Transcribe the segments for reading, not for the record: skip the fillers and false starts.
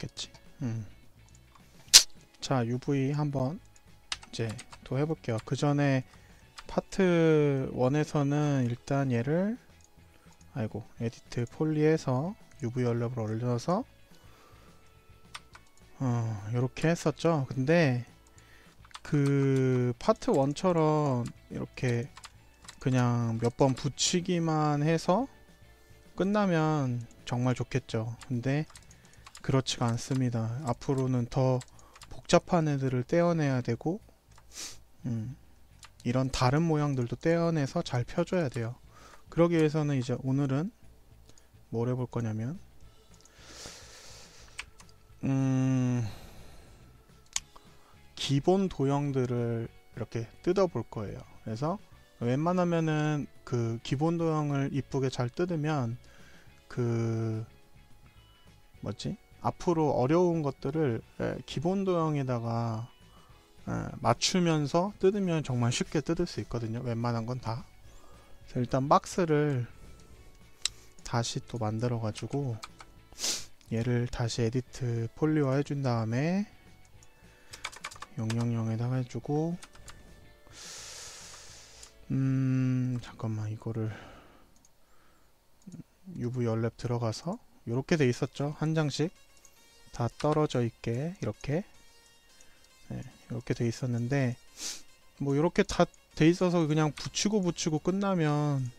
있겠지. 자, UV 한번 이제 또 해볼게요. 그 전에 파트 1에서는 일단 얘를 에디트 폴리에서 UV 연립을 올려서 이렇게 했었죠. 근데 그 파트 1처럼 이렇게 그냥 몇 번 붙이기만 해서 끝나면 정말 좋겠죠. 근데 그렇지가 않습니다. 앞으로는 더 복잡한 애들을 떼어내야 되고 이런 다른 모양들도 떼어내서 잘 펴줘야 돼요. 그러기 위해서는 이제 오늘은 뭘 해볼 거냐면 기본 도형들을 이렇게 뜯어 볼 거예요. 그래서 웬만하면은 그 기본 도형을 이쁘게 잘 뜯으면 그 앞으로 어려운 것들을 기본 도형에다가 맞추면서 뜯으면 정말 쉽게 뜯을 수 있거든요. 웬만한 건 다. 그래서 일단 박스를 다시 또 만들어 가지고 얘를 다시 에디트 폴리화 해준 다음에 000에다가 해주고 잠깐만, 이거를 UV 연랩 들어가서 이렇게 돼 있었죠. 한 장씩 다 떨어져 있게 이렇게 이렇게 돼 있었는데 뭐 이렇게 다 돼 있어서 그냥 붙이고 끝나면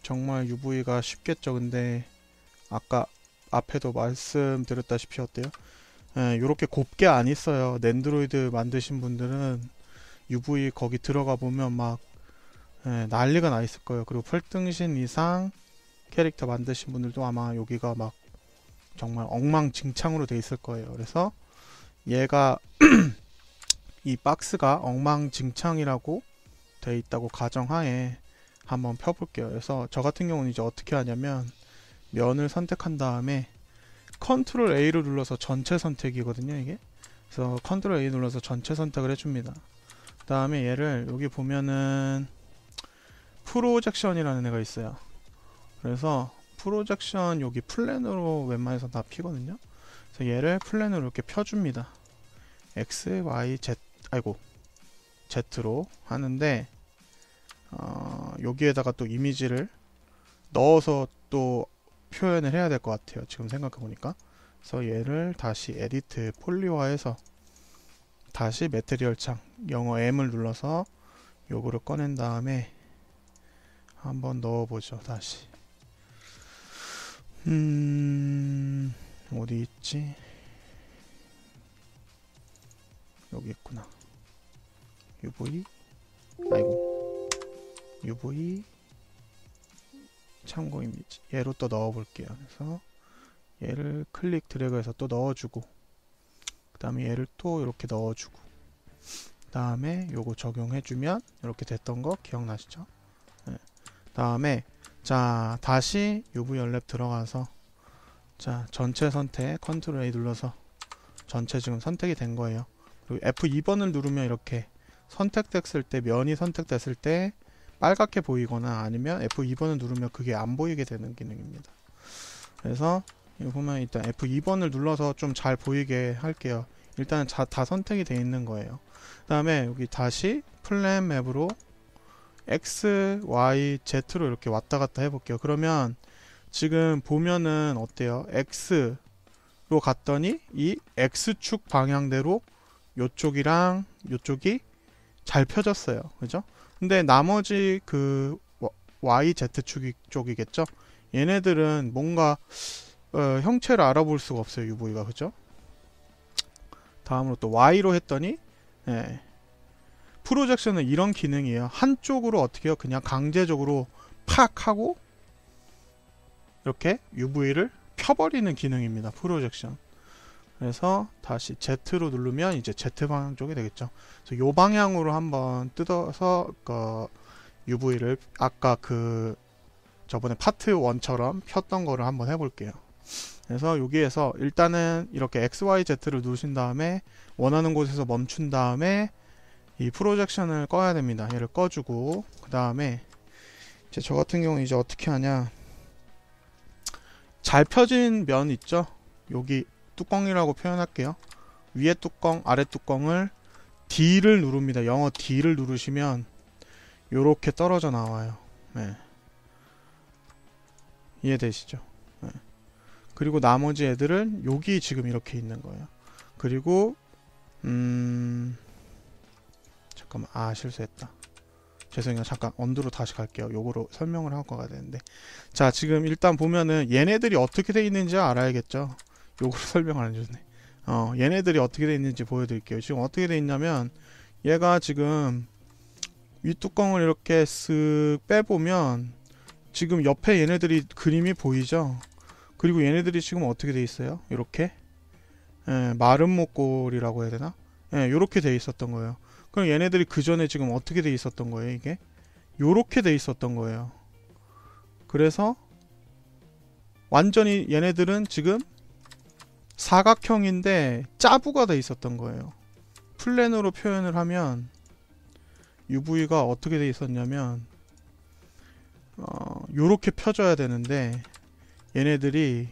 정말 UV가 쉽겠죠. 근데 아까 앞에도 말씀드렸다시피 어때요? 이렇게 곱게 안 있어요. 낸드로이드 만드신 분들은 UV 거기 들어가 보면 막 난리가 나 있을 거예요. 그리고 펄등신 이상 캐릭터 만드신 분들도 아마 여기가 막 정말 엉망진창으로 돼 있을 거예요. 그래서 얘가 이 박스가 엉망진창이라고 돼 있다고 가정하에 한번 펴볼게요. 그래서 저 같은 경우는 이제 어떻게 하냐면 면을 선택한 다음에 컨트롤 A를 눌러서 전체 선택이거든요, 이게. 그래서 컨트롤 A 눌러서 전체 선택을 해줍니다. 그 다음에 얘를 여기 보면은 프로젝션이라는 애가 있어요. 그래서 프로젝션 여기 플랜으로 웬만해서 다 피거든요. 그래서 얘를 플랜으로 이렇게 펴줍니다. X, Y, Z, Z로 하는데 여기에다가 또 이미지를 넣어서 또 표현을 해야 될 것 같아요. 지금 생각해보니까. 그래서 얘를 다시 에디트 폴리화해서 다시 매트리얼 창 영어 M을 눌러서 요거를 꺼낸 다음에 한번 넣어보죠. 다시 어디 있지? 여기 있구나. UV 참고 이미지 얘로 또 넣어볼게요. 그래서 얘를 클릭 드래그해서 또 넣어주고 그 다음에 얘를 또 이렇게 넣어주고 그 다음에 요거 적용해주면 이렇게 됐던 거 기억나시죠? 다음에 자 다시 UV 연랩 들어가서 자 전체 선택 컨트롤 A 눌러서 전체 지금 선택이 된 거예요. 그리고 F2번을 누르면 이렇게 선택됐을 때 면이 선택됐을 때 빨갛게 보이거나 아니면 F2번을 누르면 그게 안 보이게 되는 기능입니다. 그래서 여기 보면 일단 F2번을 눌러서 좀 잘 보이게 할게요. 일단은 다 선택이 되어 있는 거예요. 그 다음에 여기 다시 플랜 맵으로 X, Y, Z로 이렇게 왔다 갔다 해볼게요. 그러면 지금 보면은 어때요? X로 갔더니 이 X축 방향대로 요쪽이랑 요쪽이 잘 펴졌어요. 그죠? 근데 나머지 그 YZ 쪽이겠죠? 얘네들은 뭔가 형체를 알아볼 수가 없어요. UV가. 그죠? 다음으로 또 Y로 했더니 프로젝션은 이런 기능이에요. 한쪽으로 어떻게 해요? 그냥 강제적으로 팍 하고 이렇게 UV를 펴버리는 기능입니다. 프로젝션. 그래서 다시 Z로 누르면 이제 Z 방향 쪽이 되겠죠. 그래서 요 방향으로 한번 뜯어서 UV를 아까 그 저번에 파트 1처럼 폈던 거를 한번 해볼게요. 그래서 여기에서 일단은 이렇게 XYZ를 누르신 다음에 원하는 곳에서 멈춘 다음에 이 프로젝션을 꺼야 됩니다. 얘를 꺼주고 그 다음에 이제 저 같은 경우는 이제 어떻게 하냐, 잘 펴진 면 있죠? 여기 뚜껑이라고 표현할게요. 위에 뚜껑, 아래 뚜껑을 D를 누릅니다. 영어 D를 누르시면 요렇게 떨어져 나와요. 네. 이해되시죠? 네. 그리고 나머지 애들은 여기 지금 이렇게 있는 거예요. 그리고 잠깐만, 실수했다. 죄송해요. 잠깐 언더로 다시 갈게요. 요거로 설명을 하고 가야 되는데, 자, 지금 일단 보면은 얘네들이 어떻게 돼 있는지 알아야겠죠. 요거로 설명 안 해줬네. 얘네들이 어떻게 돼 있는지 보여드릴게요. 지금 어떻게 돼 있냐면, 얘가 지금 윗뚜껑을 이렇게 쓱 빼보면 지금 옆에 얘네들이 그림이 보이죠. 그리고 얘네들이 지금 어떻게 돼 있어요? 이렇게 마른 목골이라고 해야 되나? 요렇게 돼 있었던 거예요. 그럼 얘네들이 그 전에 지금 어떻게 돼 있었던 거예요? 이게 요렇게 돼 있었던 거예요. 그래서 완전히 얘네들은 지금 사각형인데 짜부가 돼 있었던 거예요. 플랜으로 표현을 하면 UV가 어떻게 돼 있었냐면 요렇게 펴져야 되는데 얘네들이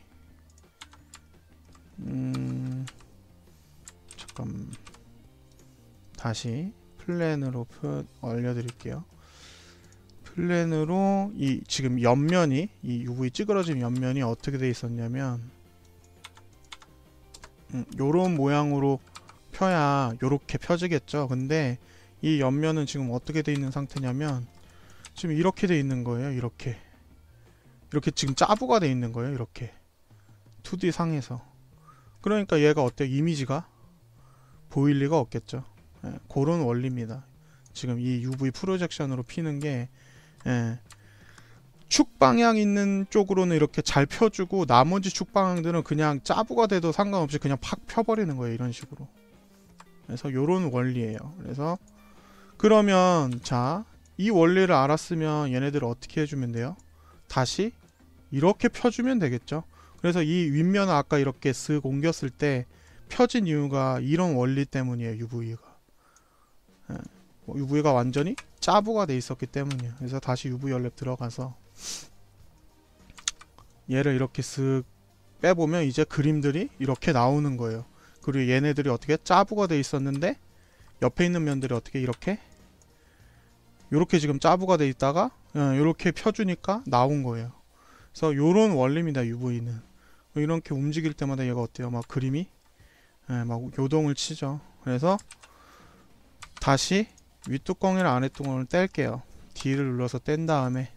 잠깐 다시 플랜으로 올려드릴게요. 플랜으로 이 지금 옆면이, 이 UV 찌그러진 옆면이 어떻게 돼 있었냐면 요런 모양으로 펴야 요렇게 펴지겠죠. 근데 이 옆면은 지금 어떻게 돼 있는 상태냐면 지금 이렇게 돼 있는 거예요. 이렇게 지금 짜부가 돼 있는 거예요. 이렇게 2D 상에서. 그러니까 얘가 어때요? 이미지가 보일 리가 없겠죠. 그런 원리입니다. 지금 이 UV 프로젝션으로 피는 게 축 방향 있는 쪽으로는 이렇게 잘 펴주고 나머지 축 방향들은 그냥 짜부가 돼도 상관없이 그냥 팍 펴버리는 거예요. 이런 식으로. 그래서 요런 원리예요. 그래서 그러면 자, 이 원리를 알았으면 얘네들을 어떻게 해주면 돼요? 다시 이렇게 펴주면 되겠죠. 그래서 이 윗면을 아까 이렇게 쓱 옮겼을 때 펴진 이유가 이런 원리 때문이에요. UV가 UV가 완전히 짜부가 돼 있었기 때문이에요. 그래서 다시 UV 연랩 들어가서 얘를 이렇게 쓱 빼보면 이제 그림들이 이렇게 나오는 거예요. 그리고 얘네들이 어떻게 짜부가 돼 있었는데 옆에 있는 면들이 어떻게 이렇게 지금 짜부가 돼 있다가 이렇게 펴주니까 나온 거예요. 그래서 요런 원리입니다. UV는 이렇게 움직일 때마다 얘가 어때요? 막 그림이 막 요동을 치죠. 그래서 다시 윗뚜껑이랑 아랫뚜껑을 뗄게요. D를 눌러서 뗀 다음에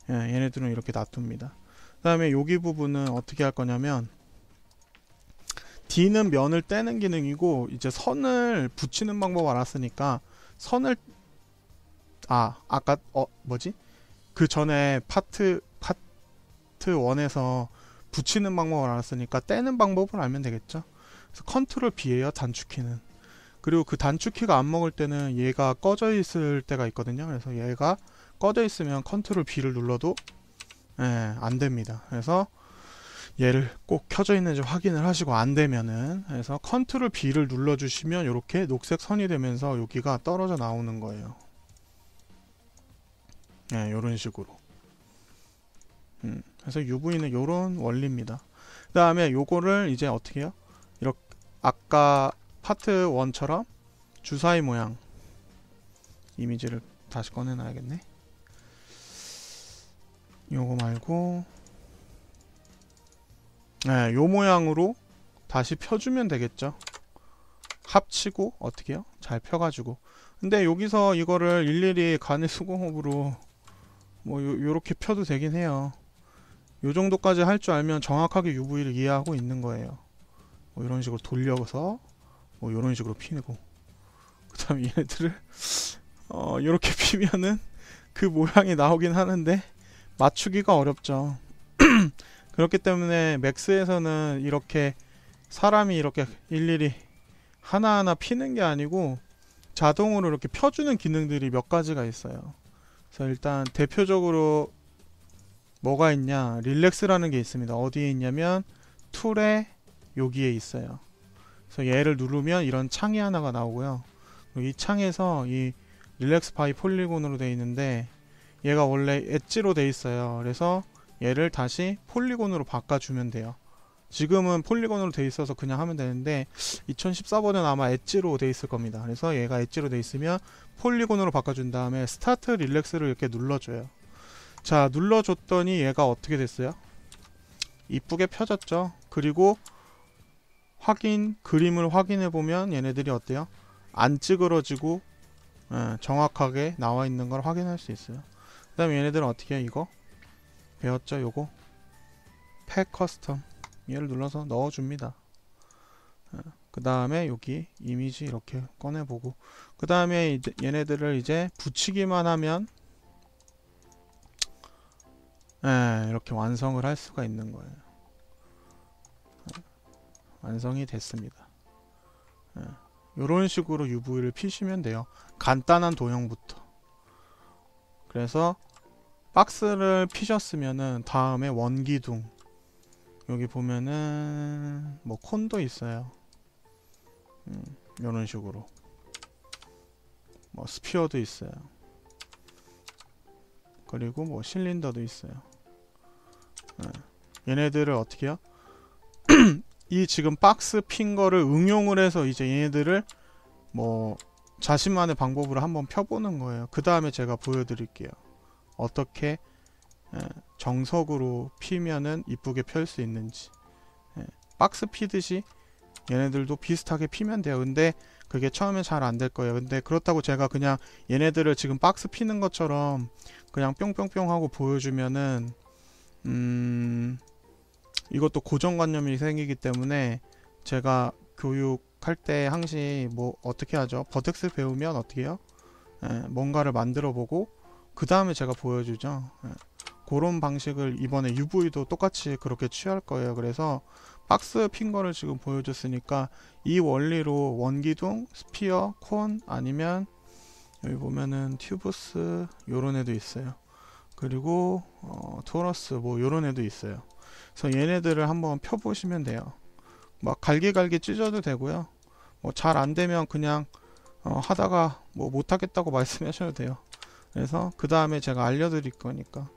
얘네들은 이렇게 놔둡니다. 그 다음에 여기 부분은 어떻게 할 거냐면 D는 면을 떼는 기능이고 이제 선을 붙이는 방법 알았으니까 선을 아까 그 전에 파트 1에서 붙이는 방법을 알았으니까 떼는 방법을 알면 되겠죠. 그래서 컨트롤 B예요. 단축키는. 그리고 그 단축키가 안 먹을 때는 얘가 꺼져 있을 때가 있거든요. 그래서 얘가 꺼져 있으면 컨트롤 B를 눌러도 안 됩니다. 그래서 얘를 꼭 켜져 있는지 확인을 하시고 안 되면은, 그래서 컨트롤 B를 눌러 주시면 이렇게 녹색 선이 되면서 여기가 떨어져 나오는 거예요. 요런 식으로. 그래서 UV는 요런 원리입니다. 그 다음에 요거를 이제 어떻게 해요? 이렇게 아까 파트 1처럼 주사위 모양 이미지를 다시 꺼내놔야겠네. 요거 말고 요 모양으로 다시 펴주면 되겠죠. 합치고 어떻게 해요? 잘 펴가지고. 근데 여기서 이거를 일일이 간의 수공업으로 요렇게 펴도 되긴 해요. 요 정도까지 할 줄 알면 정확하게 UV를 이해하고 있는 거예요. 이런 식으로 돌려서 이런 식으로 피고, 그 다음에 얘네들을 이렇게 피면은 그 모양이 나오긴 하는데 맞추기가 어렵죠. 그렇기 때문에 맥스에서는 이렇게 사람이 이렇게 일일이 하나하나 피는 게 아니고 자동으로 이렇게 펴주는 기능들이 몇 가지가 있어요. 그래서 일단 대표적으로 뭐가 있냐, 릴렉스라는 게 있습니다. 어디에 있냐면 툴에 여기에 있어요. 그래서 얘를 누르면 이런 창이 하나가 나오고요. 이 창에서 이 릴렉스 바이 폴리곤으로 되어 있는데 얘가 원래 엣지로 되어 있어요. 그래서 얘를 다시 폴리곤으로 바꿔주면 돼요. 지금은 폴리곤으로 돼 있어서 그냥 하면 되는데 2014번은 아마 엣지로 돼 있을 겁니다. 그래서 얘가 엣지로 돼 있으면 폴리곤으로 바꿔준 다음에 스타트 릴렉스를 이렇게 눌러줘요. 자, 눌러줬더니 얘가 어떻게 됐어요? 이쁘게 펴졌죠. 그리고 그림을 확인해 보면 얘네들이 어때요? 안 찌그러지고 정확하게 나와 있는 걸 확인할 수 있어요. 그 다음에 얘네들은 어떻게 해요? 이거 배웠죠? 요거 팩 커스텀 얘를 눌러서 넣어줍니다. 그 다음에 여기 이미지 이렇게 꺼내보고 그 다음에 이제 얘네들을 이제 붙이기만 하면 이렇게 완성을 할 수가 있는 거예요. 완성이 됐습니다. 이런 식으로 UV를 피시면 돼요. 간단한 도형부터. 그래서 박스를 피셨으면은 다음에 원기둥 여기 보면은 뭐 콘도 있어요. 이런 식으로 뭐 스피어도 있어요. 그리고 뭐 실린더도 있어요. 얘네들을 어떻게 해요? 이 지금 박스 핀 거를 응용을 해서 이제 얘네들을 뭐 자신만의 방법으로 한번 펴보는 거예요. 그 다음에 제가 보여드릴게요. 어떻게 정석으로 피면은 이쁘게 펼 수 있는지. 박스 피듯이 얘네들도 비슷하게 피면 돼요. 근데 그게 처음에 잘 안 될 거예요. 근데 그렇다고 제가 그냥 얘네들을 지금 박스 피는 것처럼 그냥 뿅뿅뿅 하고 보여주면은 이것도 고정관념이 생기기 때문에 제가 교육할 때 항시 뭐 어떻게 하죠? 버텍스 배우면 어떻게 해요? 뭔가를 만들어 보고 그 다음에 제가 보여주죠. 그런 방식을 이번에 UV도 똑같이 그렇게 취할 거예요. 그래서 박스 핀 거를 지금 보여줬으니까 이 원리로 원기둥, 스피어, 콘 아니면 여기 보면은 튜브스 요런 애도 있어요. 그리고 토러스 뭐 요런 애도 있어요. 그래서 얘네들을 한번 펴보시면 돼요. 막 갈기갈기 찢어도 되고요. 뭐 잘 안되면 그냥 하다가 뭐 못하겠다고 말씀하셔도 돼요. 그래서 그 다음에 제가 알려드릴 거니까.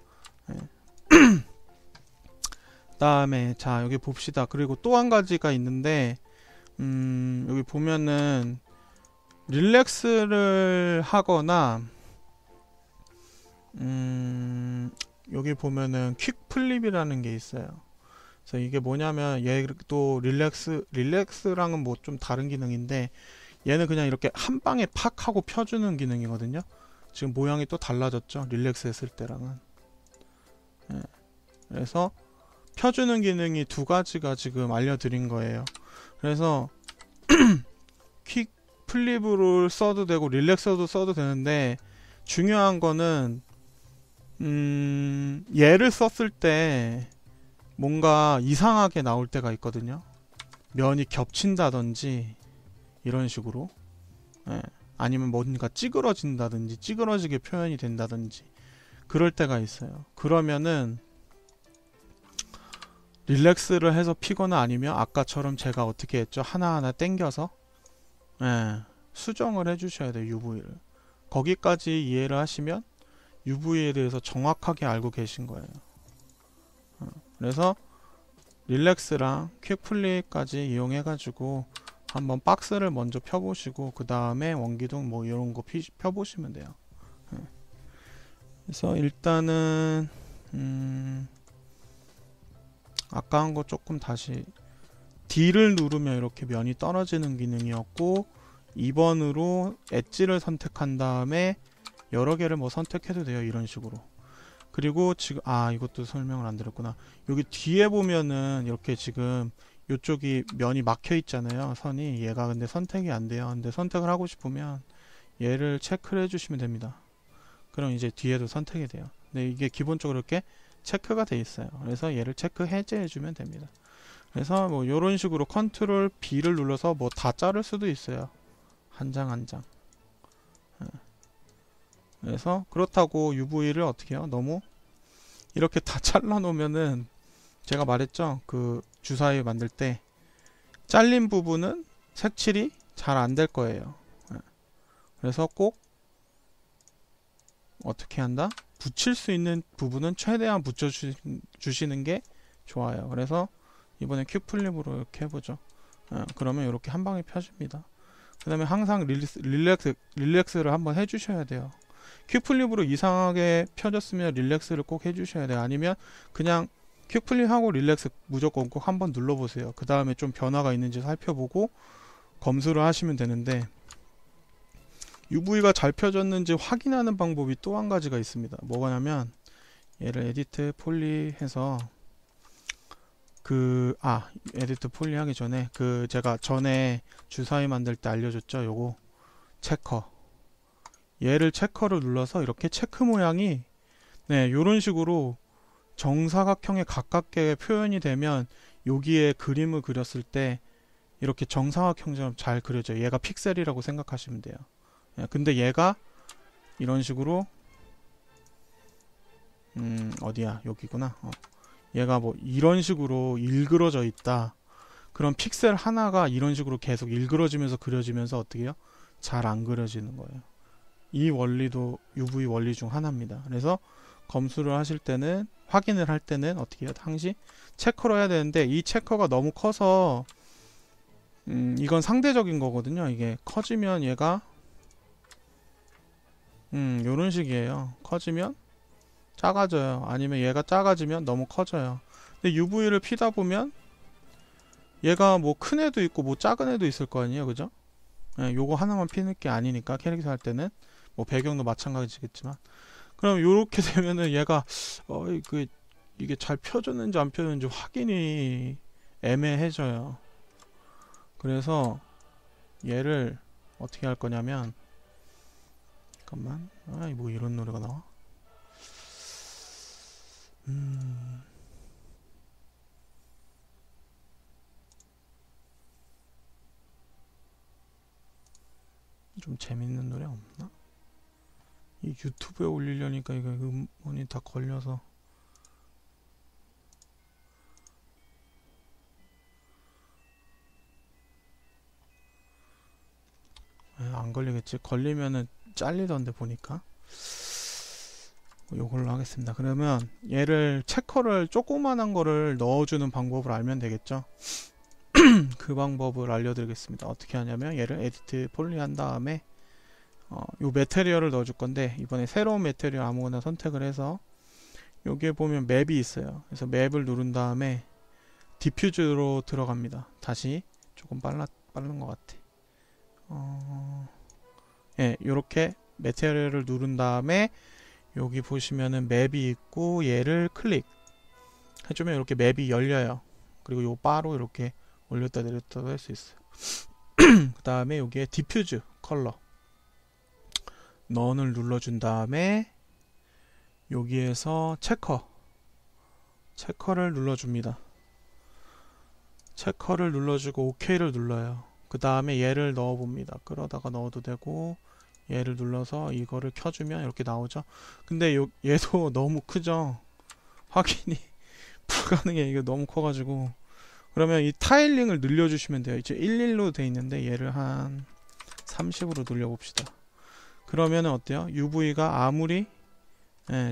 다음에 자 여기 봅시다. 그리고 또 한 가지가 있는데 여기 보면은 릴렉스를 하거나 여기 보면은 퀵 플립이라는 게 있어요. 그래서 이게 뭐냐면 얘도 릴렉스랑은 뭐 좀 다른 기능인데 얘는 그냥 이렇게 한 방에 팍 하고 펴주는 기능이거든요. 지금 모양이 또 달라졌죠. 릴렉스 했을 때랑은. 그래서 펴주는 기능이 두 가지가 지금 알려드린 거예요. 그래서 퀵 플립으로 써도 되고 릴렉서도 써도 되는데 중요한 거는 얘를 썼을 때 뭔가 이상하게 나올 때가 있거든요. 면이 겹친다든지 이런 식으로 아니면 뭔가 찌그러진다든지 찌그러지게 표현이 된다든지 그럴 때가 있어요. 그러면은 릴렉스를 해서 피거나 아니면 아까처럼 제가 어떻게 했죠? 하나하나 당겨서 수정을 해주셔야 돼요. UV를. 거기까지 이해를 하시면 UV에 대해서 정확하게 알고 계신 거예요. 그래서 릴렉스랑 퀵플립까지 이용해가지고 한번 박스를 먼저 펴보시고 그 다음에 원기둥 뭐 이런 거 펴보시면 돼요. 그래서 일단은 아까 한 거 조금 다시 D를 누르면 이렇게 면이 떨어지는 기능이었고 2번으로 엣지를 선택한 다음에 여러 개를 뭐 선택해도 돼요. 이런 식으로. 그리고 지금 이것도 설명을 안 드렸구나. 여기 뒤에 보면은 이렇게 지금 이쪽이 면이 막혀 있잖아요. 선이. 얘가 근데 선택이 안 돼요. 근데 선택을 하고 싶으면 얘를 체크를 해주시면 됩니다. 그럼 이제 뒤에도 선택이 돼요. 근데 이게 기본적으로 이렇게 체크가 돼 있어요. 그래서 얘를 체크 해제해 주면 됩니다. 그래서 뭐 이런 식으로 컨트롤 B를 눌러서 뭐 다 자를 수도 있어요. 한 장 한 장. 그래서 그렇다고 UV를 어떻게 해요? 너무 이렇게 다 잘라 놓으면은 제가 말했죠. 그 주사위 만들 때 잘린 부분은 색칠이 잘 안 될 거예요. 그래서 꼭 어떻게 한다? 붙일 수 있는 부분은 최대한 붙여주시는 게 좋아요. 그래서 이번에 퀵플립으로 이렇게 해보죠. 그러면 이렇게 한 방에 펴집니다. 그 다음에 항상 릴렉스를 한번 해주셔야 돼요. 퀵플립으로 이상하게 펴졌으면 릴렉스를 꼭 해주셔야 돼요. 아니면 그냥 퀵플립하고 릴렉스 무조건 꼭 한번 눌러보세요. 그 다음에 좀 변화가 있는지 살펴보고 검수를 하시면 되는데, UV가 잘 펴졌는지 확인하는 방법이 또 한 가지가 있습니다. 뭐냐면 얘를 에디트 폴리 해서 에디트 폴리 하기 전에 제가 전에 주사위 만들 때 알려줬죠. 요거 체커, 얘를 체커를 눌러서 이렇게 체크 모양이 요런 식으로 정사각형에 가깝게 표현이 되면 여기에 그림을 그렸을 때 이렇게 정사각형처럼 잘 그려져요. 얘가 픽셀이라고 생각하시면 돼요. 근데 얘가 이런 식으로 어디야, 여기구나. 얘가 뭐 이런 식으로 일그러져 있다. 그럼 픽셀 하나가 이런 식으로 계속 일그러지면서 그려지면서 어떻게 해요? 잘 안 그려지는 거예요. 이 원리도 UV 원리 중 하나입니다. 그래서 검수를 하실 때는, 확인을 할 때는 어떻게 해요? 항시 체커로 해야 되는데, 이 체커가 너무 커서 이건 상대적인 거거든요. 이게 커지면 얘가 요런 식이에요. 커지면 작아져요. 아니면 얘가 작아지면 너무 커져요. 근데 UV를 피다 보면 얘가 뭐 큰 애도 있고 뭐 작은 애도 있을 거 아니에요, 그죠? 요거 하나만 피는 게 아니니까, 캐릭터 할 때는 뭐 배경도 마찬가지겠지만, 그럼 요렇게 되면은 얘가 이게 잘 펴졌는지 안 펴졌는지 확인이 애매해져요. 그래서 얘를 어떻게 할 거냐면, 잠깐만, 뭐 이런 노래가 나와? 좀 재밌는 노래 없나? 이 유튜브에 올리려니까 이거 음원이 다 걸려서. 안 걸리겠지? 걸리면은 잘리던데 보니까. 요걸로 하겠습니다. 그러면 얘를 체커를 조그만한 거를 넣어주는 방법을 알면 되겠죠? 그 방법을 알려드리겠습니다. 어떻게 하냐면 얘를 에디트 폴리 한 다음에 요 메테리얼을 넣어줄 건데, 이번에 새로운 메테리얼 아무거나 선택을 해서 여기에 보면 맵이 있어요. 그래서 맵을 누른 다음에 디퓨즈로 들어갑니다. 다시 조금 빠른 것 같아. 요렇게 메테리얼을 누른 다음에 여기 보시면은 맵이 있고, 얘를 클릭 해주면 이렇게 맵이 열려요. 그리고 요 바로 이렇게 올렸다 내렸다 할 수 있어요. 그 다음에 여기에 디퓨즈 컬러 넌을 눌러준 다음에 여기에서 체커를 눌러줍니다. 체커를 눌러주고 OK를 눌러요. 그 다음에 얘를 넣어봅니다. 끌어다가 넣어도 되고, 얘를 눌러서 이거를 켜주면 이렇게 나오죠. 근데 얘도 너무 크죠. 확인이 불가능해. 이게 너무 커가지고. 그러면 이 타일링을 늘려주시면 돼요. 이제 11로 돼 있는데 얘를 한 30으로 늘려봅시다. 그러면은 어때요? UV가 아무리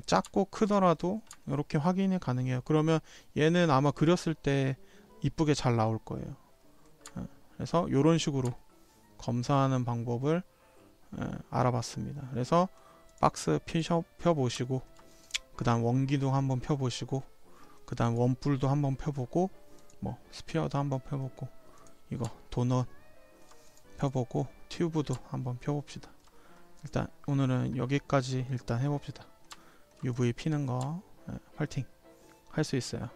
작고 크더라도 이렇게 확인이 가능해요. 그러면 얘는 아마 그렸을 때 이쁘게 잘 나올 거예요. 그래서 이런 식으로 검사하는 방법을 알아봤습니다. 그래서 박스 펴보시고, 그 다음 원기둥 한번 펴보시고, 그 다음 원뿔도 한번 펴보고, 뭐 스피어도 한번 펴보고, 이거 도넛 펴보고, 튜브도 한번 펴봅시다. 일단 오늘은 여기까지 일단 해봅시다. UV 피는 거 파이팅 할 수 있어요.